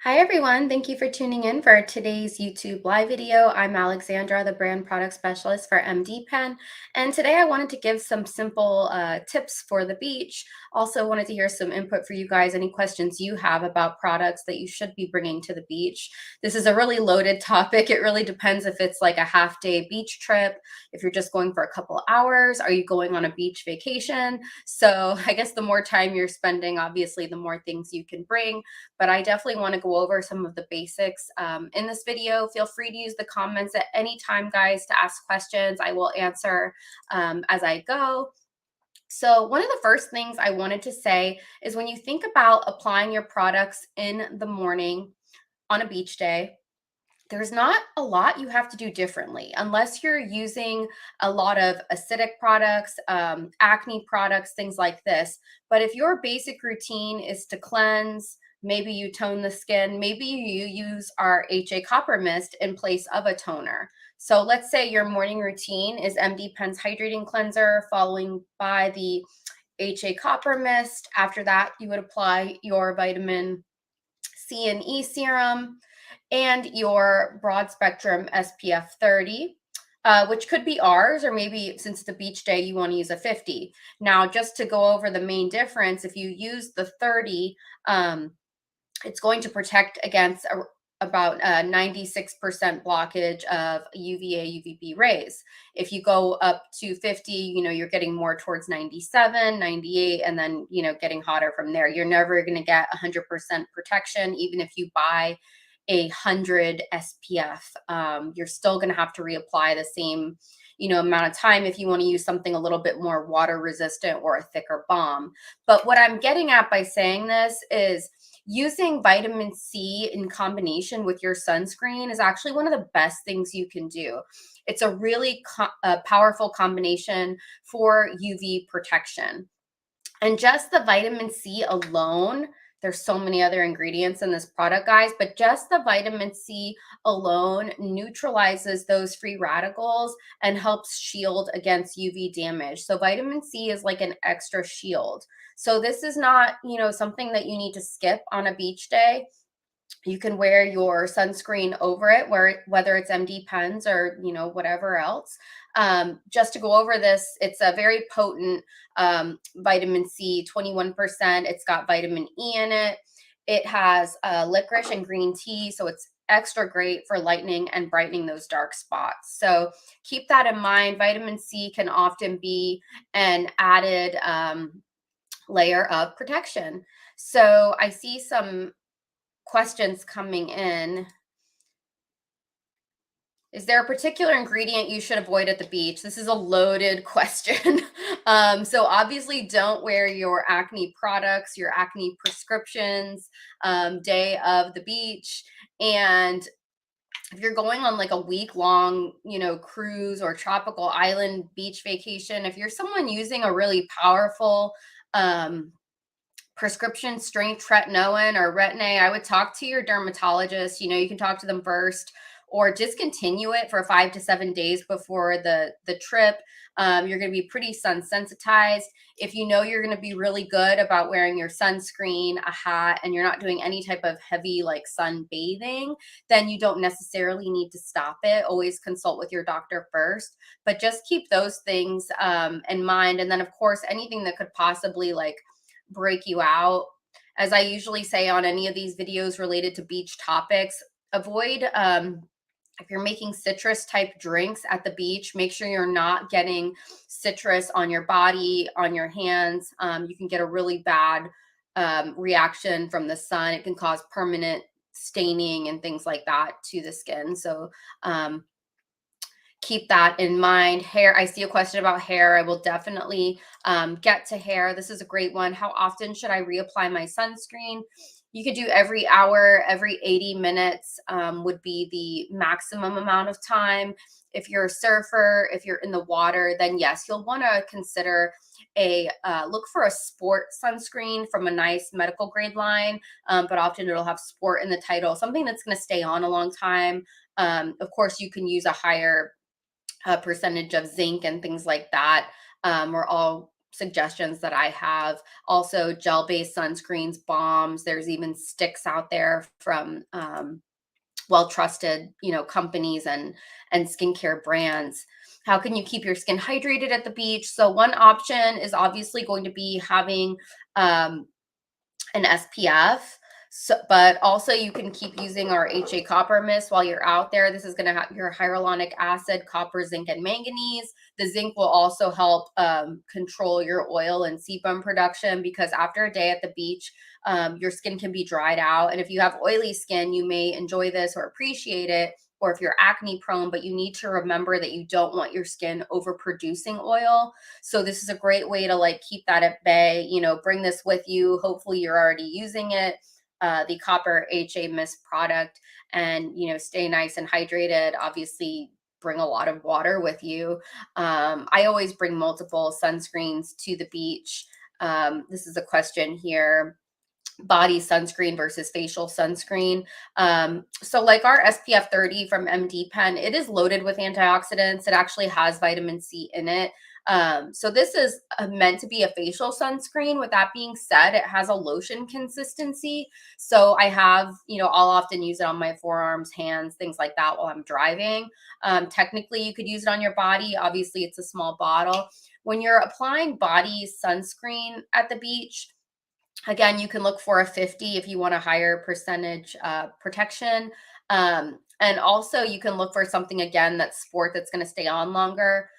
Hi everyone, thank you for tuning in for today's YouTube live video. I'm Alexandra, the brand product specialist for MDPen, and today I wanted to give some simple tips for the beach. Also wanted to hear some input for you guys, any questions you have about products that you should be bringing to the beach. This is a really loaded topic. It really depends if it's like a half-day beach trip, if you're just going for a couple hours, are you going on a beach vacation? So I guess the more time you're spending, obviously the more things you can bring, but I definitely want to go over some of the basics in this video. Feel free to use the comments at any time, guys, to ask questions. I will answer as I go. So one of the first things I wanted to say is when you think about applying your products in the morning on a beach day, there's not a lot you have to do differently unless you're using a lot of acidic products, acne products, things like this. But if your basic routine is to cleanse, maybe you tone the skin, maybe you use our HA Copper Mist in place of a toner. So let's say your morning routine is MDPen's Hydrating Cleanser, following by the HA Copper Mist. After that, you would apply your vitamin C and E serum and your broad spectrum SPF 30, which could be ours, or maybe since it's a beach day, you want to use a 50. Now, just to go over the main difference, if you use the 30, it's going to protect against about 96% blockage of UVA, UVB rays. If you go up to 50, you're getting more towards 97, 98, and then, getting hotter from there. You're never going to get 100% protection, even if you buy 100 SPF. You're still going to have to reapply the same amount of time if you want to use something a little bit more water resistant or a thicker balm. But what I'm getting at by saying this is using vitamin C in combination with your sunscreen is actually one of the best things you can do. It's a really powerful combination for UV protection. And just the vitamin C alone, there's so many other ingredients in this product, guys, but just the vitamin C alone neutralizes those free radicals and helps shield against UV damage. So vitamin C is like an extra shield. So this is not, something that you need to skip on a beach day. You can wear your sunscreen over it, whether it's MDPen's or whatever else. Just to go over this, it's a very potent vitamin C, 21%. It's got vitamin E in it. It has licorice and green tea, so it's extra great for lightening and brightening those dark spots. So keep that in mind. Vitamin C can often be an added layer of protection. So I see some questions coming in. Is there a particular ingredient you should avoid at the beach? This is a loaded question. So obviously don't wear your acne products, your acne prescriptions day of the beach. And if you're going on like a week long, cruise or tropical island beach vacation, if you're someone using a really powerful prescription strength tretinoin or retin-A, I would talk to your dermatologist. You can talk to them first or discontinue it for 5 to 7 days before the trip. You're going to be pretty sun sensitized. If you're going to be really good about wearing your sunscreen, a hat, and you're not doing any type of heavy like sun bathing, then you don't necessarily need to stop it. Always consult with your doctor first, but just keep those things in mind. And then of course, anything that could possibly like break you out. As I usually say on any of these videos related to beach topics, avoid if you're making citrus type drinks at the beach, make sure you're not getting citrus on your body, on your hands. You can get a really bad reaction from the sun. It can cause permanent staining and things like that to the skin. So keep that in mind. Hair, I see a question about hair. I will definitely get to hair. This is a great one. How often should I reapply my sunscreen? You could do every hour, every 80 minutes would be the maximum amount of time. If you're a surfer, if you're in the water, then yes, you'll want to consider look for a sport sunscreen from a nice medical grade line, but often it'll have sport in the title, something that's going to stay on a long time. Of course, you can use a higher percentage of zinc and things like that, or all suggestions that I have. Also, gel-based sunscreens, balms. There's even sticks out there from well-trusted, companies and skincare brands. How can you keep your skin hydrated at the beach? So one option is obviously going to be having um, an SPF. So, but also you can keep using our HA copper mist while you're out there. This is going to have your hyaluronic acid, copper, zinc, and manganese. The zinc will also help control your oil and sebum production, because after a day at the beach, your skin can be dried out. And if you have oily skin, you may enjoy this or appreciate it. Or if you're acne prone, but you need to remember that you don't want your skin overproducing oil. So this is a great way to like keep that at bay, bring this with you. Hopefully you're already using it, the copper HA mist product, and, stay nice and hydrated. Obviously bring a lot of water with you. I always bring multiple sunscreens to the beach. This is a question here: body sunscreen versus facial sunscreen. So like our SPF 30 from MDPen, it is loaded with antioxidants. It actually has vitamin C in it. So this is meant to be a facial sunscreen. With that being said, it has a lotion consistency. So I have, I'll often use it on my forearms, hands, things like that while I'm driving. Technically, you could use it on your body. Obviously, it's a small bottle. When you're applying body sunscreen at the beach, again, you can look for a 50 if you want a higher percentage protection. And also you can look for something, again, that's sport, that's going to stay on longer.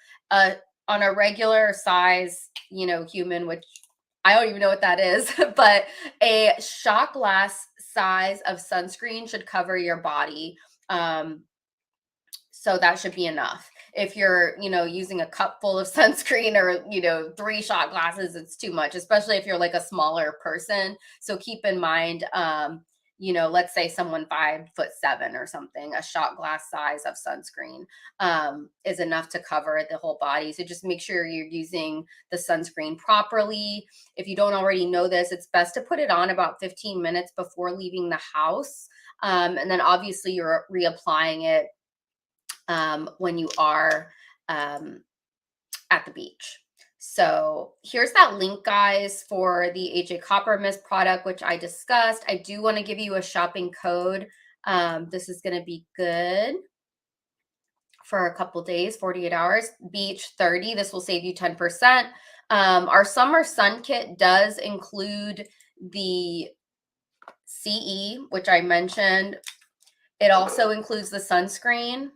On a regular size, human, which I don't even know what that is, but a shot glass size of sunscreen should cover your body. So that should be enough. If you're, using a cup full of sunscreen, or, 3 shot glasses, it's too much, especially if you're like a smaller person. So keep in mind, let's say someone 5'7" or something, a shot glass size of sunscreen is enough to cover the whole body. So just make sure you're using the sunscreen properly. If you don't already know this, it's best to put it on about 15 minutes before leaving the house. And then obviously you're reapplying it when you are at the beach. So here's that link, guys, for the HA Copper Mist product, which I discussed. I do want to give you a shopping code. This is going to be good for a couple days, 48 hours. Beach 30. This will save you 10%. Our summer sun kit does include the CE, which I mentioned. It also includes the sunscreen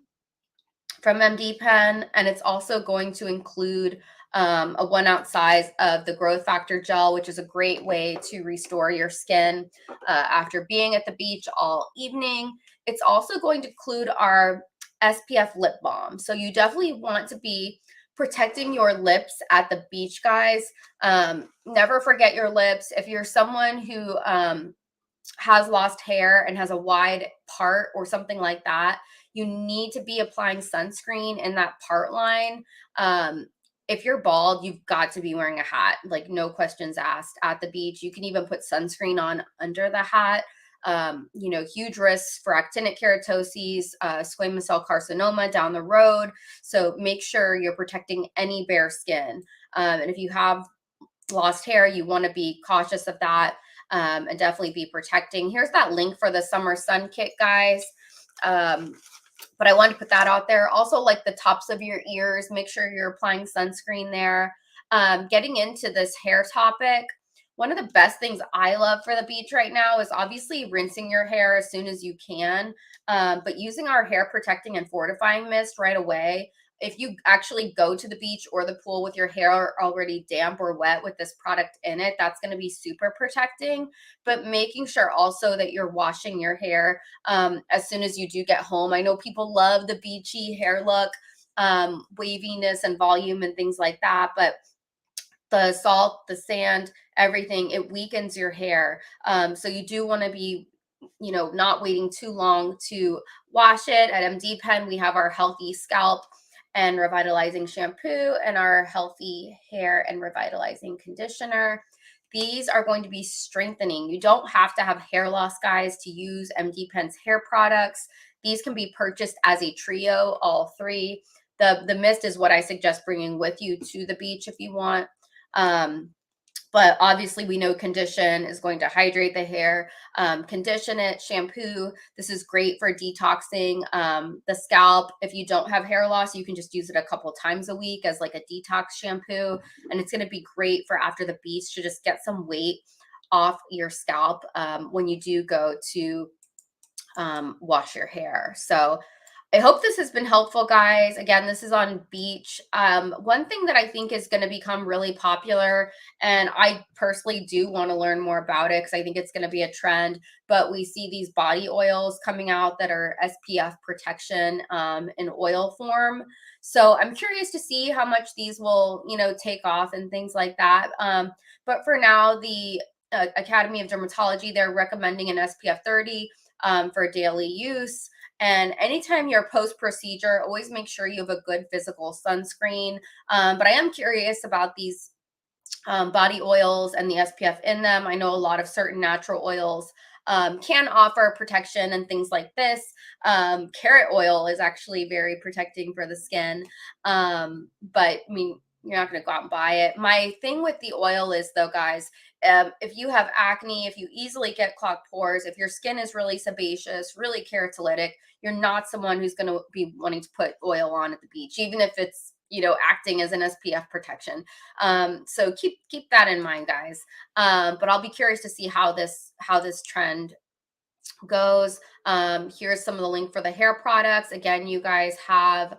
from MDPen, and it's also going to include a 1 ounce size of the growth factor gel, which is a great way to restore your skin after being at the beach all evening. It's also going to include our SPF lip balm. So you definitely want to be protecting your lips at the beach, guys. Never forget your lips. If you're someone who has lost hair and has a wide part or something like that, you need to be applying sunscreen in that part line. If you're bald, you've got to be wearing a hat, like no questions asked at the beach. You can even put sunscreen on under the hat. Huge risks for actinic keratoses, squamous cell carcinoma down the road. So make sure you're protecting any bare skin. And if you have lost hair, you want to be cautious of that. And definitely be protecting. Here's that link for the summer sun kit, guys. But I wanted to put that out there. Also, like the tops of your ears, make sure you're applying sunscreen there. Getting into this hair topic, one of the best things I love for the beach right now is obviously rinsing your hair as soon as you can, but using our hair protecting and fortifying mist right away. If you actually go to the beach or the pool with your hair already damp or wet with this product in it, that's going to be super protecting. But making sure also that you're washing your hair as soon as you do get home. I know people love the beachy hair look, waviness and volume and things like that, but the salt, the sand, everything, it weakens your hair. So you do want to be, not waiting too long to wash it. At MDPen, we have our Healthy Scalp and Revitalizing Shampoo and our Healthy Hair and Revitalizing Conditioner. These are going to be strengthening. You don't have to have hair loss, guys, to use MDPen's hair products. These can be purchased as a trio, all three. The mist is what I suggest bringing with you to the beach if you want. But obviously we know condition is going to hydrate the hair. Condition it, shampoo. This is great for detoxing the scalp. If you don't have hair loss, you can just use it a couple times a week as like a detox shampoo. And it's going to be great for after the beach to just get some weight off your scalp when you do go to wash your hair. So I hope this has been helpful, guys. Again, this is on beach. One thing that I think is going to become really popular, and I personally do want to learn more about it because I think it's going to be a trend, but we see these body oils coming out that are SPF protection in oil form. So I'm curious to see how much these will, take off and things like that. But for now, the Academy of Dermatology, they're recommending an SPF 30 for daily use. And anytime you're post procedure, always make sure you have a good physical sunscreen. But I am curious about these body oils and the SPF in them. I know a lot of certain natural oils can offer protection and things like this. Carrot oil is actually very protecting for the skin. But I mean, you're not going to go out and buy it. My thing with the oil is, though, guys, if you have acne, if you easily get clogged pores, if your skin is really sebaceous, really keratolytic, you're not someone who's going to be wanting to put oil on at the beach, even if it's, acting as an SPF protection. So keep that in mind, guys. But I'll be curious to see how this trend goes. Here's some of the link for the hair products. Again, you guys have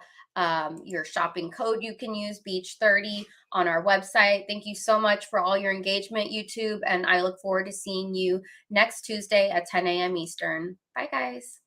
your shopping code you can use, Beach30, on our website. Thank you so much for all your engagement, YouTube, and I look forward to seeing you next Tuesday at 10 a.m. Eastern. Bye, guys.